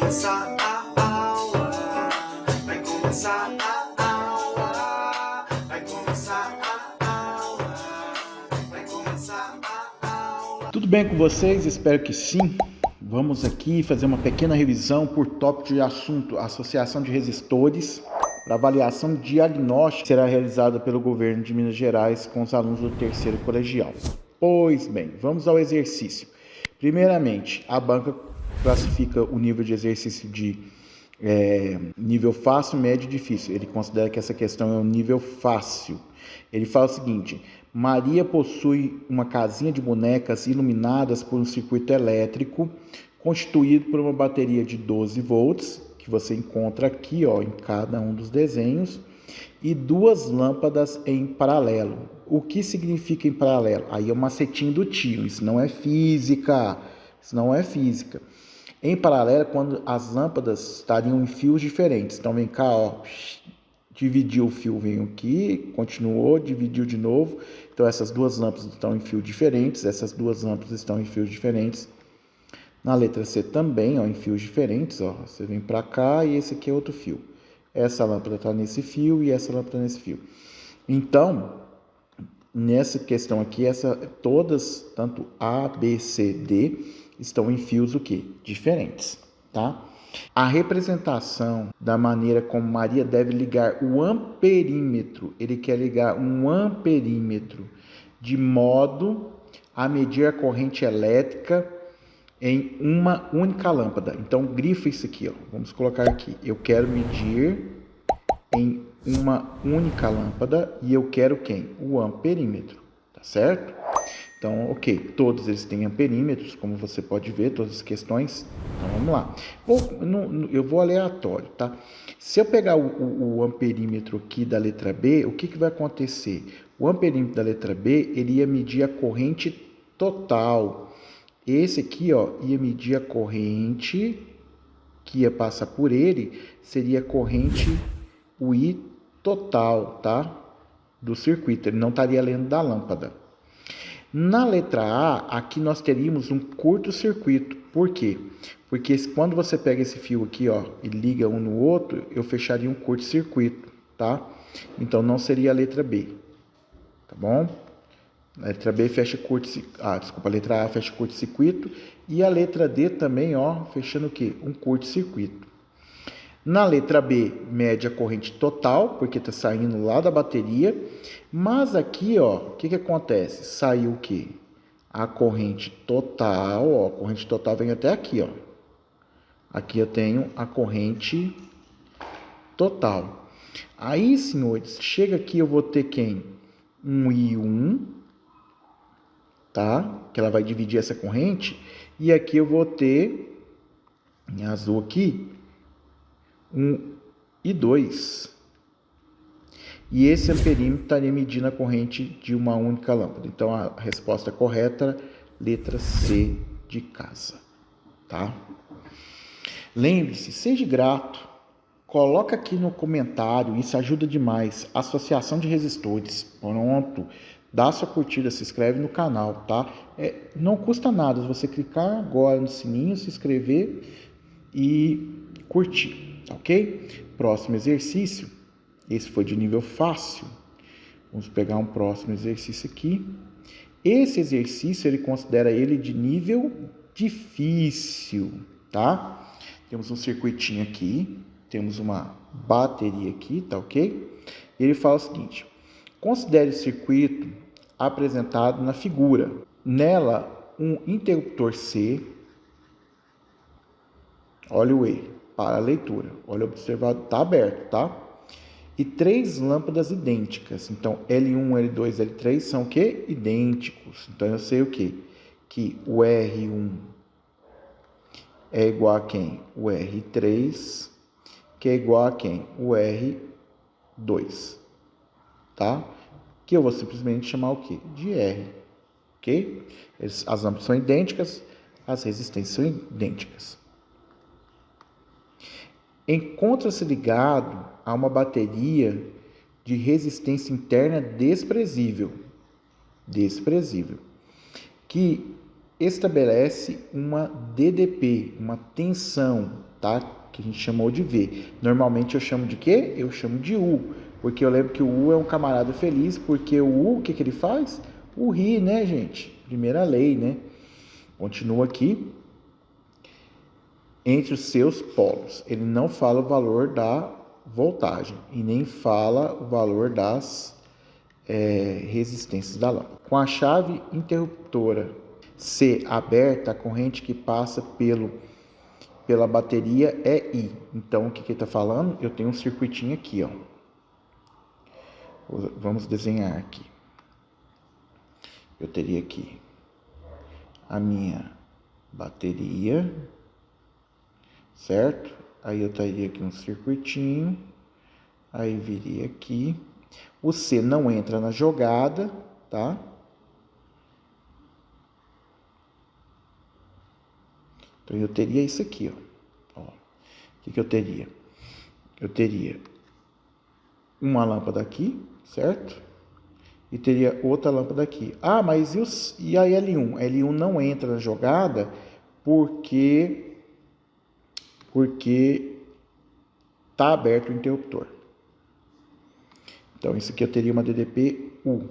começar a aula, vai começar a aula, vai começar a aula, vai começar a aula. Tudo bem com vocês? Espero que sim. Vamos aqui fazer uma pequena revisão por tópico de assunto, associação de resistores, para avaliação diagnóstica será realizada pelo governo de Minas Gerais com os alunos do terceiro colegial. Pois bem, vamos ao exercício. Primeiramente, a banca classifica o nível de exercício de nível fácil, médio e difícil. Ele considera que essa questão é um nível fácil. Ele fala o seguinte: Maria possui uma casinha de bonecas iluminadas por um circuito elétrico constituído por uma bateria de 12 volts, que você encontra aqui em cada um dos desenhos, e duas lâmpadas em paralelo. O que significa em paralelo? Aí é o macetinho do tio, isso não é física, Em paralelo, quando as lâmpadas estariam em fios diferentes. Então vem cá, dividiu o fio, veio aqui, continuou, dividiu de novo. Então essas duas lâmpadas estão em fios diferentes, essas duas lâmpadas estão em fios diferentes. Na letra C também, em fios diferentes, você vem para cá e esse aqui é outro fio. Essa lâmpada está nesse fio e essa lâmpada nesse fio. Então, nessa questão aqui, todas, tanto A, B, C, D, estão em fios o quê? Diferentes, tá? A representação da maneira como Maria deve ligar o amperímetro, ele quer ligar um amperímetro de modo a medir a corrente elétrica em uma única lâmpada. Então, grifa isso aqui, vamos colocar aqui. Eu quero medir em uma única lâmpada e eu quero quem? O amperímetro, tá certo? Então, ok, todos eles têm amperímetros, como você pode ver, todas as questões. Então, vamos lá. Eu vou aleatório, tá? Se eu pegar o amperímetro aqui da letra B, o que vai acontecer? O amperímetro da letra B, ele ia medir a corrente total. Esse aqui, ia medir a corrente que ia passar por ele, seria a corrente, o I total, tá? Do circuito, ele não estaria lendo da lâmpada. Na letra A, aqui nós teríamos um curto-circuito. Por quê? Porque quando você pega esse fio aqui, e liga um no outro, eu fecharia um curto-circuito, tá? Então não seria a letra B, tá bom? A letra B fecha a letra A fecha curto-circuito e a letra D também, fechando o quê? Um curto-circuito. Na letra B, mede a corrente total, porque está saindo lá da bateria. Mas aqui, o que acontece? Saiu o quê? A corrente total, a corrente total vem até aqui, Aqui eu tenho a corrente total. Aí, senhores, chega aqui, eu vou ter quem? Um I1, tá? Que ela vai dividir essa corrente. E aqui eu vou ter, em azul aqui, um I2. E esse amperímetro estaria medindo a corrente de uma única lâmpada. Então, a resposta correta, letra C de casa, tá? Lembre-se, seja grato, coloca aqui no comentário, isso ajuda demais, associação de resistores, pronto, dá sua curtida, se inscreve no canal, tá? Não custa nada você clicar agora no sininho, se inscrever e curtir, ok? Próximo exercício, esse foi de nível fácil, vamos pegar um próximo exercício aqui. Esse exercício, ele considera ele de nível difícil, tá? Temos um circuitinho aqui, temos uma bateria aqui, tá ok? Ele fala o seguinte: considere o circuito apresentado na figura. Nela, um interruptor C, olha o E, para a leitura. Olha o observador, está aberto, tá? E 3 lâmpadas idênticas. Então, L1, L2, L3 são o quê? Idênticos. Então, eu sei o quê? Que o R1 é igual a quem? O R3, que é igual a quem? O R2, tá? Que eu vou simplesmente chamar o quê? De R, ok? As lâmpadas são idênticas, as resistências são idênticas. Encontra-se ligado a uma bateria de resistência interna desprezível, que estabelece uma DDP, uma tensão, tá? tá? Que a gente chamou de V. Normalmente eu chamo de quê? Eu chamo de U, porque eu lembro que o U é um camarada feliz, porque o U, o que ele faz? O ri, né, gente? Primeira lei, né? Continua aqui. Entre os seus polos. Ele não fala o valor da voltagem e nem fala o valor das resistências da lâmpada. Com a chave interruptora C aberta, a corrente que passa pela bateria é I. Então, o que ele está falando? Eu tenho um circuitinho aqui, ó. Vamos desenhar aqui. Eu teria aqui a minha bateria, certo? Aí eu teria aqui um circuitinho, aí viria aqui. O C não entra na jogada, tá? Então eu teria isso aqui, ó. O que eu teria? Eu teria uma lâmpada aqui, certo? E teria outra lâmpada aqui. Ah, mas e a L1? A L1 não entra na jogada porque está aberto o interruptor. Então, isso aqui eu teria uma DDP-U.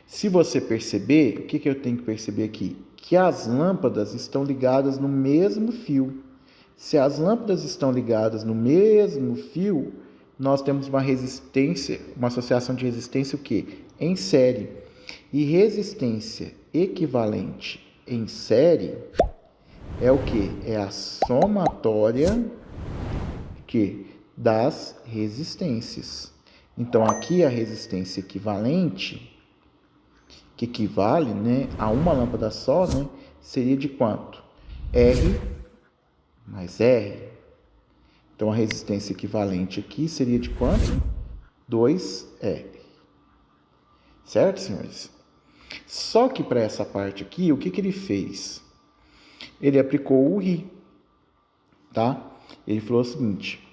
Se você perceber, o que eu tenho que perceber aqui? Que as lâmpadas estão ligadas no mesmo fio. Se as lâmpadas estão ligadas no mesmo fio, nós temos uma resistência, uma associação de resistência o quê? Em série. E resistência equivalente em série é o quê? É a somatória das resistências. Então, aqui a resistência equivalente, que equivale, né, a uma lâmpada só, né, seria de quanto? R mais R. Então, a resistência equivalente aqui seria de quanto? 2R. Certo, senhores? Só que para essa parte aqui, o que ele fez? Ele aplicou o RI, tá? Ele falou o seguinte: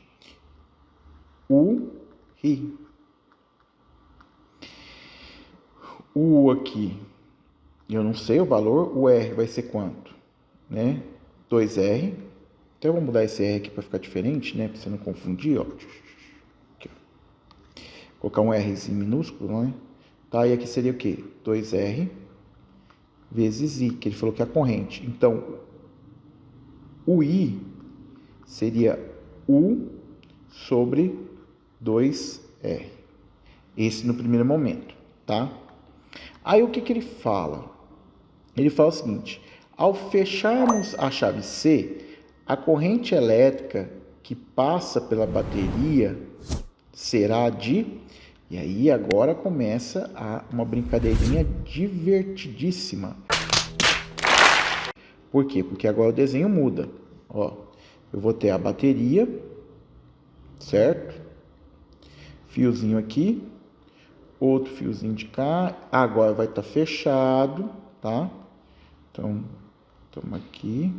o RI. O aqui, eu não sei o valor, o R vai ser quanto? Né? 2R. Então, eu vou mudar esse R aqui para ficar diferente, né? Para você não confundir, ó. Aqui, ó. Colocar um Rzinho minúsculo, né? Tá, e aqui seria o quê? 2R vezes I, que ele falou que é a corrente. Então, o I seria U sobre 2R. Esse no primeiro momento, tá? Aí, o que ele fala? Ele fala o seguinte: ao fecharmos a chave C, a corrente elétrica que passa pela bateria será de... E aí agora começa uma brincadeirinha divertidíssima. Por quê? Porque agora o desenho muda. Ó, eu vou ter a bateria, certo? Fiozinho aqui, outro fiozinho de cá. Agora vai estar fechado, tá? Então, toma aqui,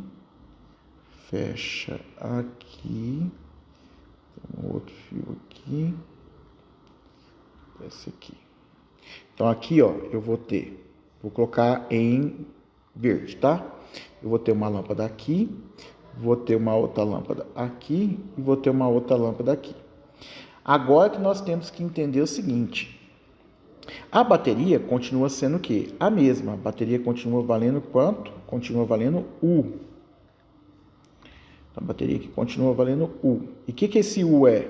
fecha aqui, tem outro fio aqui, esse aqui. Então aqui, ó, eu vou colocar em verde, tá? Eu vou ter uma lâmpada aqui, vou ter uma outra lâmpada aqui e vou ter uma outra lâmpada aqui. Agora que nós temos que entender o seguinte: a bateria continua sendo o quê? A mesma. A bateria continua valendo quanto? Continua valendo U. A bateria aqui continua valendo U. E o que esse U é?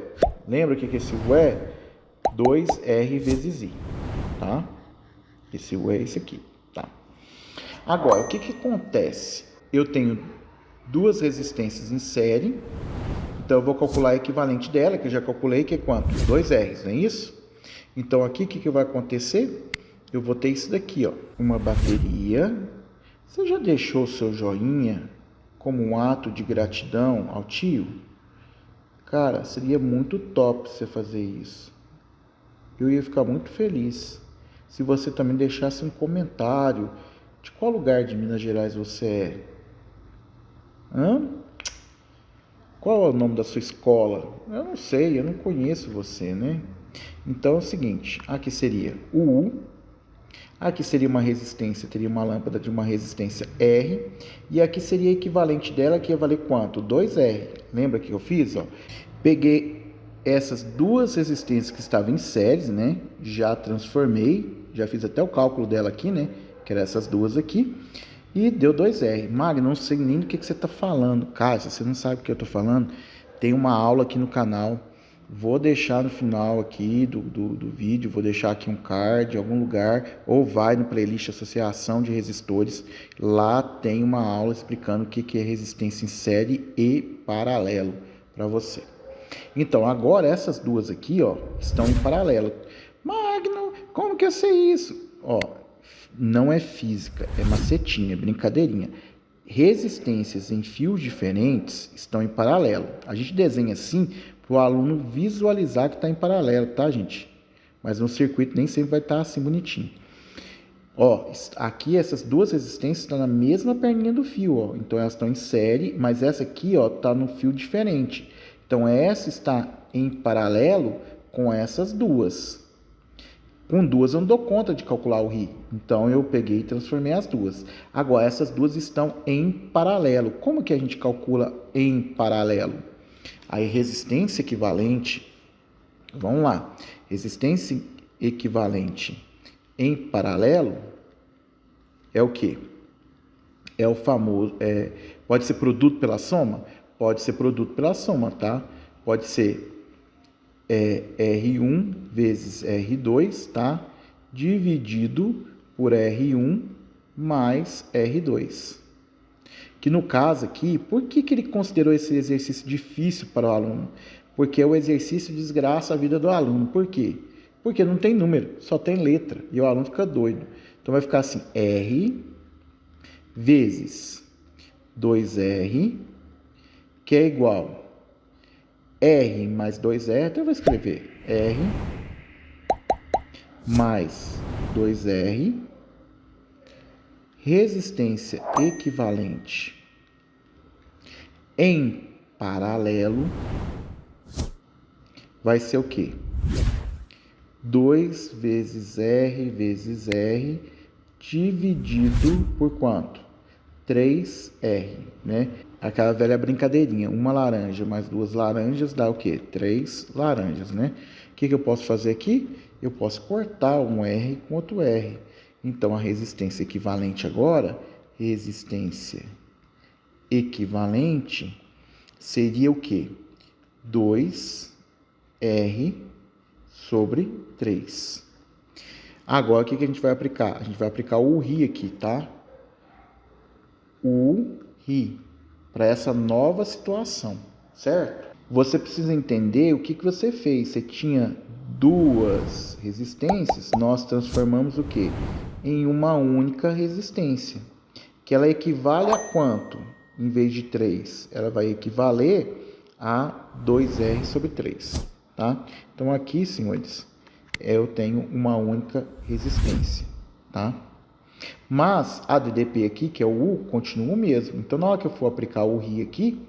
Lembra o que esse U é? 2R vezes I, tá? Esse U é esse aqui, tá? Agora, o que acontece? Eu tenho duas resistências em série, então eu vou calcular a equivalente dela, que eu já calculei, que é quanto? 2R's, não é isso? Então, aqui, o que vai acontecer? Eu vou ter isso daqui, ó, uma bateria. Você já deixou o seu joinha como um ato de gratidão ao tio? Cara, seria muito top você fazer isso. Eu ia ficar muito feliz se você também deixasse um comentário de qual lugar de Minas Gerais você é. Qual é o nome da sua escola? Eu não sei, eu não conheço você, né? Então é o seguinte, aqui seria o U. Aqui seria uma resistência, teria uma lâmpada de uma resistência R, e aqui seria equivalente dela, que ia valer quanto? 2R. Lembra que eu fiz? Ó? Peguei essas duas resistências que estavam em séries, né? Já transformei, já fiz até o cálculo dela aqui, né? Que eram essas duas aqui, e deu 2R. Magno, não sei nem do que você está falando. Cara, se você não sabe o que eu estou falando, tem uma aula aqui no canal. Vou deixar no final aqui do vídeo, vou deixar aqui um card em algum lugar, ou vai no playlist Associação de Resistores. Lá tem uma aula explicando o que é resistência em série e paralelo para você. Então, agora essas duas aqui, ó, estão em paralelo. Magno, como que eu sei isso? Ó, não é física, é macetinha, é brincadeirinha. Resistências em fios diferentes estão em paralelo. A gente desenha assim para o aluno visualizar que está em paralelo, tá, gente? Mas no circuito nem sempre vai estar assim bonitinho. Ó, aqui essas duas resistências estão na mesma perninha do fio, ó. Então elas estão em série, mas essa aqui, ó, está no fio diferente. Então essa está em paralelo com essas duas. Com duas eu não dou conta de calcular o Ri. Então eu peguei e transformei as duas. Agora essas duas estão em paralelo. Como que a gente calcula em paralelo? A resistência equivalente, vamos lá, resistência equivalente em paralelo é o quê? É o famoso, pode ser produto pela soma? Pode ser produto pela soma, tá? Pode ser R1 vezes R2, tá? Dividido por R1 mais R2. Que no caso aqui, por que ele considerou esse exercício difícil para o aluno? Porque o exercício desgraça a vida do aluno. Por quê? Porque não tem número, só tem letra. E o aluno fica doido. Então vai ficar assim, R vezes 2R, que é igual R mais 2R, então eu vou escrever R mais 2R, resistência equivalente em paralelo, vai ser o quê? 2 vezes R dividido por quanto? 3R, né? Aquela velha brincadeirinha, uma laranja mais duas laranjas dá o quê? 3 laranjas, né? O que eu posso fazer aqui? Eu posso cortar um R com outro R. Então, a resistência equivalente agora, resistência equivalente seria o quê? 2R sobre 3. Agora, o que a gente vai aplicar? A gente vai aplicar o Ri aqui, tá? O Ri para essa nova situação, certo? Você precisa entender o que você fez. Você tinha duas resistências, nós transformamos o quê? Em uma única resistência, que ela equivale a quanto? Em vez de 3, ela vai equivaler a 2R sobre 3, tá? Então aqui, senhores, eu tenho uma única resistência, tá? Mas a DDP aqui, que é o U, continua o mesmo. Então, na hora que eu for aplicar o Ri aqui,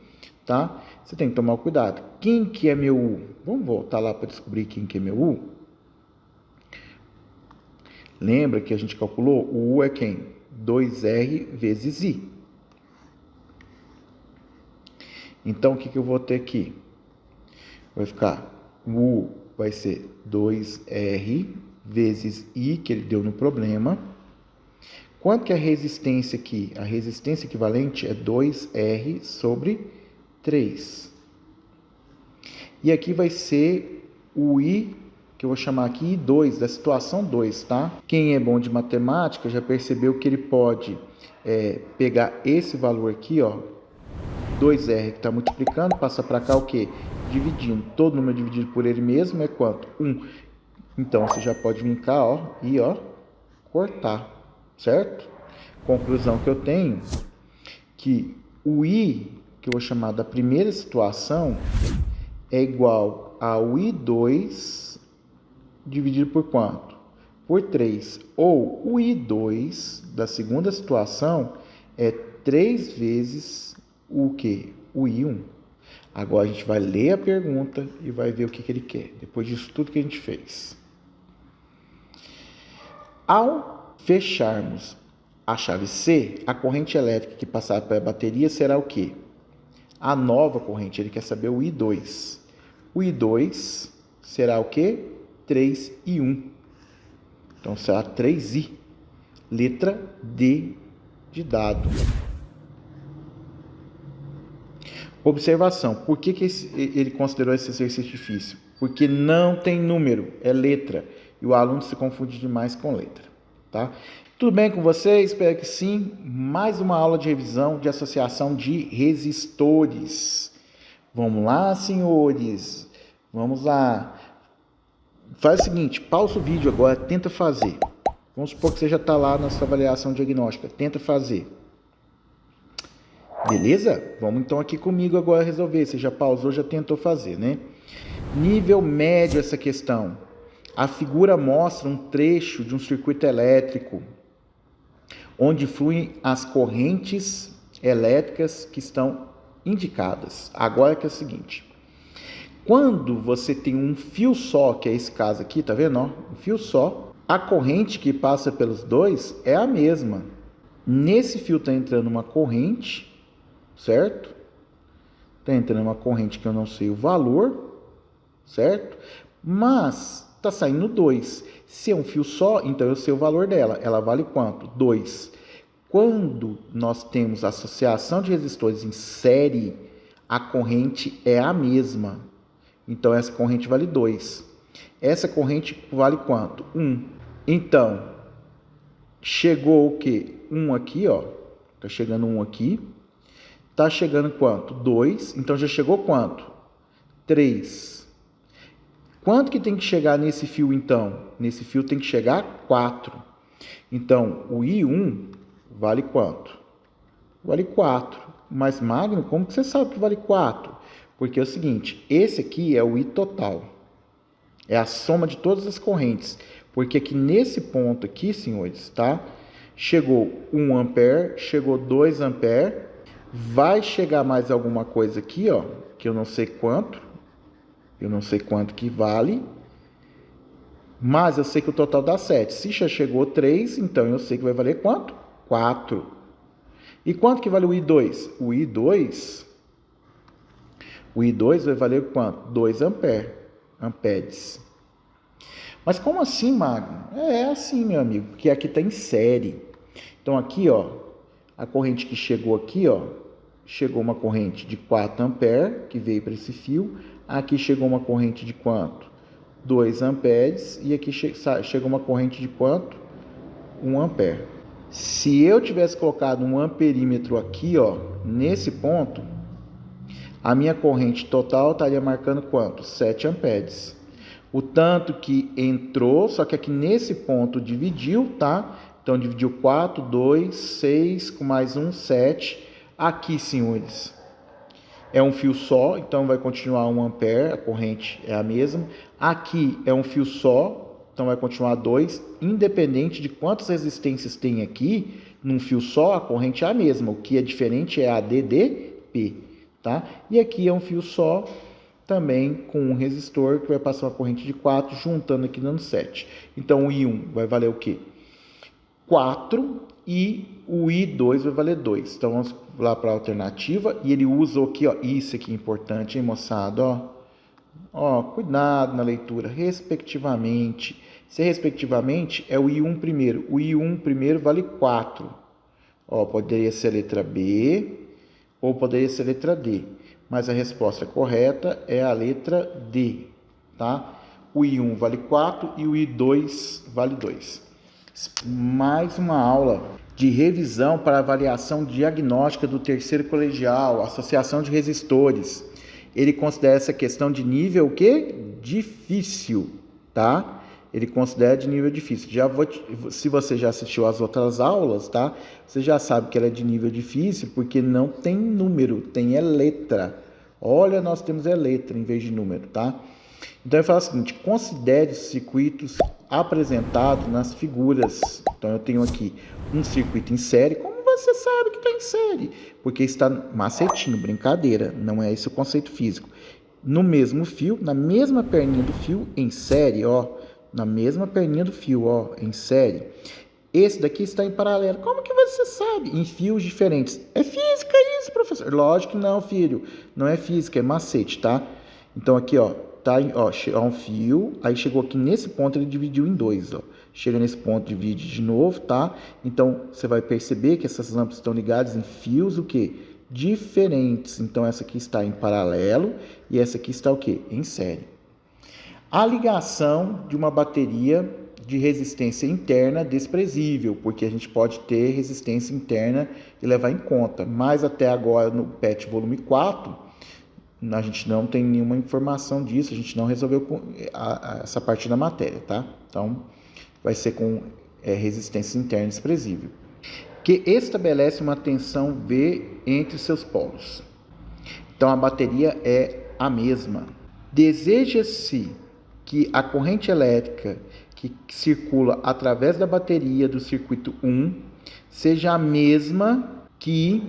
tá? Você tem que tomar cuidado. Quem que é meu U? Vamos voltar lá para descobrir quem que é meu U? Lembra que a gente calculou? O U é quem? 2R vezes I. Então, o que eu vou ter aqui? Vai ficar, o U vai ser 2R vezes I, que ele deu no problema. Quanto que é a resistência aqui? A resistência equivalente é 2R sobre 3. E aqui vai ser o I, que eu vou chamar aqui I2, da situação 2, tá? Quem é bom de matemática já percebeu que ele pode pegar esse valor aqui, ó, 2R que está multiplicando, passa para cá o quê? Dividindo. Todo número dividido por ele mesmo é quanto? 1. Então, você já pode vir cá, ó, e ó, cortar. Certo? Conclusão que eu tenho, que o I, que eu vou chamar da primeira situação, é igual ao I2 dividido por quanto? Por 3. Ou o I2 da segunda situação é 3 vezes o quê? O I1. Agora a gente vai ler a pergunta e vai ver o que ele quer, depois disso tudo que a gente fez. Ao fecharmos a chave C, a corrente elétrica que passar pela bateria será o quê? A nova corrente, ele quer saber o I2. O I2 será o quê? 3I1. Então será 3I. Letra D de dado. Observação. Por que ele considerou esse exercício difícil? Porque não tem número, é letra. E o aluno se confunde demais com letra. Tá? Tudo bem com vocês? Espero que sim. Mais uma aula de revisão de associação de resistores. Vamos lá, senhores. Vamos lá. Faz o seguinte, pausa o vídeo agora, tenta fazer. Vamos supor que você já está lá na sua avaliação diagnóstica. Tenta fazer. Beleza? Vamos então aqui comigo agora resolver. Você já pausou, já tentou fazer, né? Nível médio essa questão. A figura mostra um trecho de um circuito elétrico onde fluem as correntes elétricas que estão indicadas. Agora que é o seguinte. Quando você tem um fio só, que é esse caso aqui, tá vendo? Ó? Um fio só. A corrente que passa pelos dois é a mesma. Nesse fio está entrando uma corrente, certo? Está entrando uma corrente que eu não sei o valor, certo? Mas está saindo 2. Se é um fio só, então eu sei o valor dela. Ela vale quanto? 2. Quando nós temos associação de resistores em série, a corrente é a mesma. Então, essa corrente vale 2. Essa corrente vale quanto? 1. Então, chegou o quê? 1 aqui, ó. Tá chegando 1 aqui. Tá chegando quanto? 2. Então, já chegou quanto? 3. Quanto que tem que chegar nesse fio, então? Nesse fio tem que chegar 4. Então, o I1 vale quanto? Vale 4. Mas, Magno, como que você sabe que vale 4? Porque é o seguinte, esse aqui é o I total. É a soma de todas as correntes. Porque aqui nesse ponto aqui, senhores, tá? Chegou 1 ampere, chegou 2 ampere. Vai chegar mais alguma coisa aqui, ó, que eu não sei quanto. Eu não sei quanto que vale, mas eu sei que o total dá 7. Se já chegou 3, então eu sei que vai valer quanto? 4. E quanto que vale o I2? O I2 vai valer quanto? 2 amperes. Mas como assim, Magno? É assim, meu amigo, porque aqui está em série. Então aqui, ó, a corrente que chegou aqui, ó, chegou uma corrente de 4 amperes, que veio para esse fio. Aqui chegou uma corrente de quanto? 2 amperes. E aqui chegou uma corrente de quanto? 1 ampere. Se eu tivesse colocado um amperímetro aqui, ó, nesse ponto, a minha corrente total estaria marcando quanto? 7 amperes. O tanto que entrou, só que aqui nesse ponto dividiu, tá? Então, dividiu 4, 2, 6, com mais 1, 7. Aqui, senhores, é um fio só, então vai continuar 1 ampere, a corrente é a mesma. Aqui é um fio só, então vai continuar 2. Independente de quantas resistências tem aqui, num fio só, a corrente é a mesma. O que é diferente é a DDP, tá? E aqui é um fio só, também com um resistor, que vai passar uma corrente de 4, juntando aqui dando 7. Então, o I1 vai valer o quê? 4 e o I2 vai valer 2. Então, vamos lá para a alternativa. E ele usa aqui, ó, isso aqui é importante, hein, moçada? Ó, cuidado na leitura. Respectivamente. Se respectivamente é o I1 primeiro. O I1 primeiro vale 4. Ó, poderia ser a letra B ou poderia ser a letra D. Mas a resposta correta é a letra D, tá? O I1 vale 4 e o I2 vale 2. Mais uma aula de revisão para avaliação diagnóstica do terceiro colegial, associação de resistores. Ele considera essa questão de nível o quê? Difícil, tá? Ele considera de nível difícil. Se você já assistiu às outras aulas, tá? Você já sabe que ela é de nível difícil porque não tem número, tem letra. Olha, nós temos letra em vez de número, tá? Então, ele fala o seguinte, considere os circuitos apresentados nas figuras. Então, eu tenho aqui um circuito em série. Como você sabe que está em série? Porque está macetinho, brincadeira. Não é esse o conceito físico. No mesmo fio, na mesma perninha do fio, em série, ó. Na mesma perninha do fio, ó, em série. Esse daqui está em paralelo. Como que você sabe? Em fios diferentes. É física isso, professor? Lógico que não, filho. Não é física, é macete, tá? Então aqui, ó, tá, ó, um fio, aí chegou aqui nesse ponto, ele dividiu em dois, ó. Chega nesse ponto, divide de novo, tá? Então você vai perceber que essas lâmpadas estão ligadas em fios o quê? Diferentes. Então essa aqui está em paralelo e essa aqui está o quê? Em série. A ligação de uma bateria de resistência interna desprezível, porque a gente pode ter resistência interna e levar em conta, mas até agora no PET volume 4, a gente não tem nenhuma informação disso, a gente não resolveu essa parte da matéria, tá? Então, vai ser com resistência interna desprezível, que estabelece uma tensão V entre seus polos. Então, a bateria é a mesma. Deseja-se que a corrente elétrica que circula através da bateria do circuito 1 seja a mesma que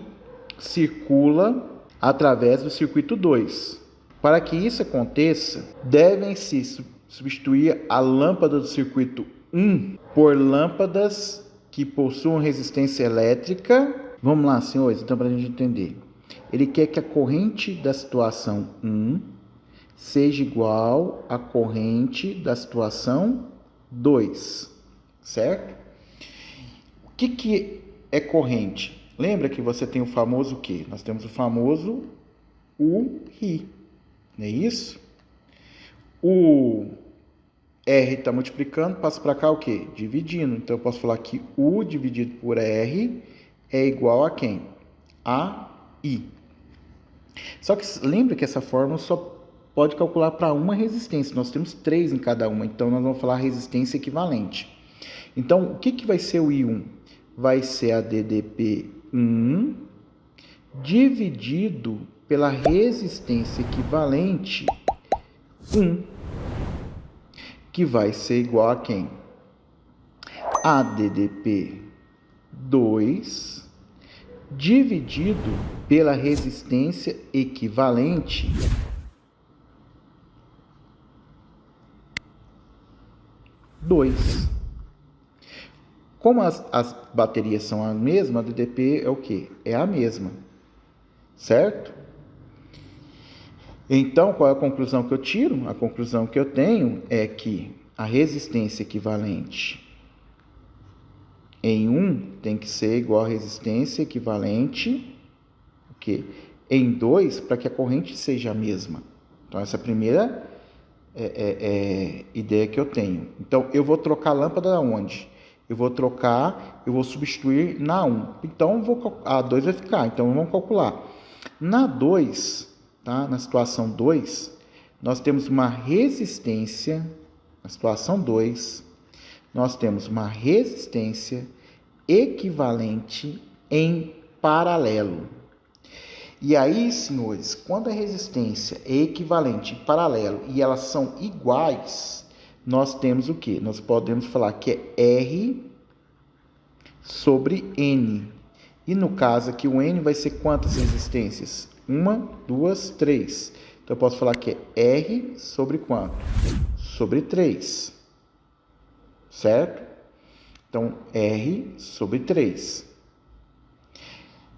circula através do circuito 2. Para que isso aconteça, devem-se substituir a lâmpada do circuito 1 por lâmpadas que possuam resistência elétrica. Vamos lá, senhores, então para a gente entender. Ele quer que a corrente da situação 1 seja igual à corrente da situação 2, certo? O que é corrente? Lembra que você tem o famoso o quê? Nós temos o famoso UI, não é isso? O R está multiplicando, passa para cá o quê? Dividindo. Então, eu posso falar que U dividido por R é igual a quem? A I. Só que lembra que essa fórmula só pode calcular para uma resistência. Nós temos 3 em cada uma, então nós vamos falar resistência equivalente. Então, o que vai ser o I1? Vai ser a DDP1 dividido pela resistência equivalente 1, que vai ser igual a quem? A DDP2 dividido pela resistência equivalente 2. Como as baterias são a mesma, a DDP é o quê? É a mesma, certo? Então, qual é a conclusão que eu tiro? A conclusão que eu tenho é que a resistência equivalente em 1 tem que ser igual à resistência equivalente o quê? Em 2, para que a corrente seja a mesma. Então, essa é a primeira ideia que eu tenho. Então, eu vou trocar a lâmpada aonde? Eu vou substituir na 1. Então, a 2 vai ficar. Então, vamos calcular. Na 2, tá? Na situação 2, nós temos uma resistência. Na situação 2, nós temos uma resistência equivalente em paralelo. E aí, senhores, quando a resistência é equivalente em paralelo e elas são iguais, nós temos o quê? Nós podemos falar que é R sobre N. E no caso aqui, o N vai ser quantas resistências? 1, 2, 3. Então, eu posso falar que é R sobre quanto? Sobre 3. Certo? Então, R sobre 3.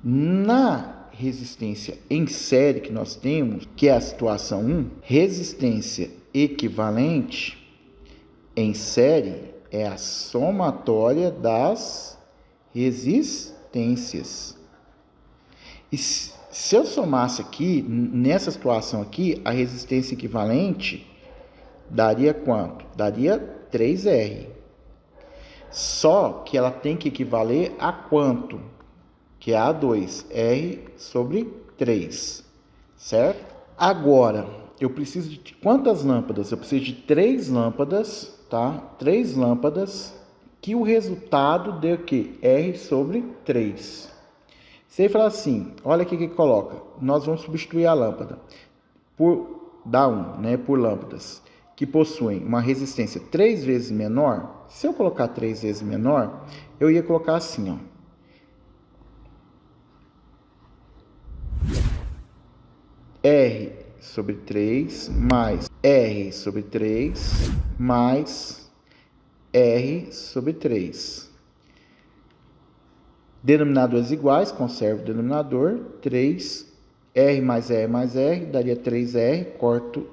Na resistência em série que nós temos, que é a situação 1, resistência equivalente em série é a somatória das resistências. E se eu somasse aqui, nessa situação aqui, a resistência equivalente daria quanto? Daria 3R. Só que ela tem que equivaler a quanto? Que é A2, R sobre 3, certo? Agora, eu preciso de quantas lâmpadas? Eu preciso de 3 lâmpadas, tá? 3 lâmpadas, que o resultado dê o quê? R sobre 3. Se ele falar assim, olha aqui que coloca, nós vamos substituir a lâmpada por, dá 1, né? Por lâmpadas que possuem uma resistência 3 vezes menor. Se eu colocar 3 vezes menor, eu ia colocar assim, ó. R sobre 3 mais R sobre 3 mais R sobre 3. Denominadores iguais, conservo o denominador. 3, R mais R mais R, daria 3R, corto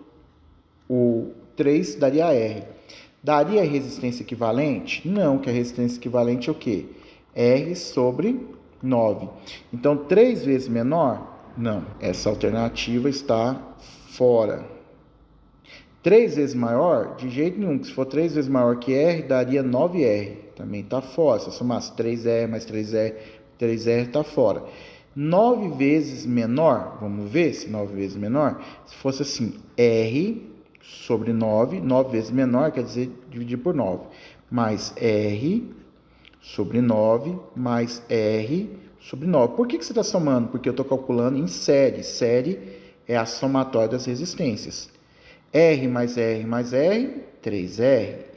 o 3, daria R. Daria resistência equivalente? Não, que a resistência equivalente é o quê? R sobre 9. Então, 3 vezes menor? Não, essa alternativa está fora. 3 vezes maior? De jeito nenhum, se for 3 vezes maior que R, daria 9R. Também está fora. Se eu somasse 3R mais 3R, 3R está fora. 9 vezes menor, vamos ver se 9 vezes menor, se fosse assim, R sobre 9, 9 vezes menor, quer dizer, dividir por 9, mais R sobre 9, mais R sobre 9. Por que você está somando? Porque eu estou calculando em série. Série é a somatória das resistências. R mais R mais R, 3R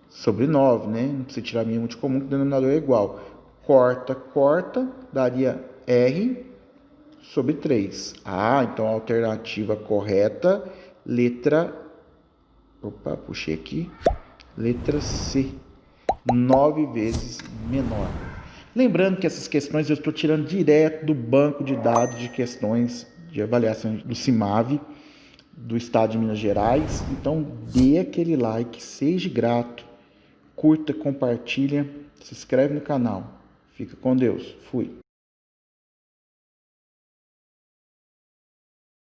sobre 9, né? Não precisa tirar mínimo de comum, que o denominador é igual. Corta, corta, daria R sobre 3. Ah, então a alternativa correta, letra... Opa, puxei aqui. Letra C. 9 vezes menor. Lembrando que essas questões eu estou tirando direto do banco de dados de questões de avaliação do CIMAV, do estado de Minas Gerais. Então, dê aquele like, seja grato, curta, compartilha, se inscreve no canal. Fica com Deus. Fui.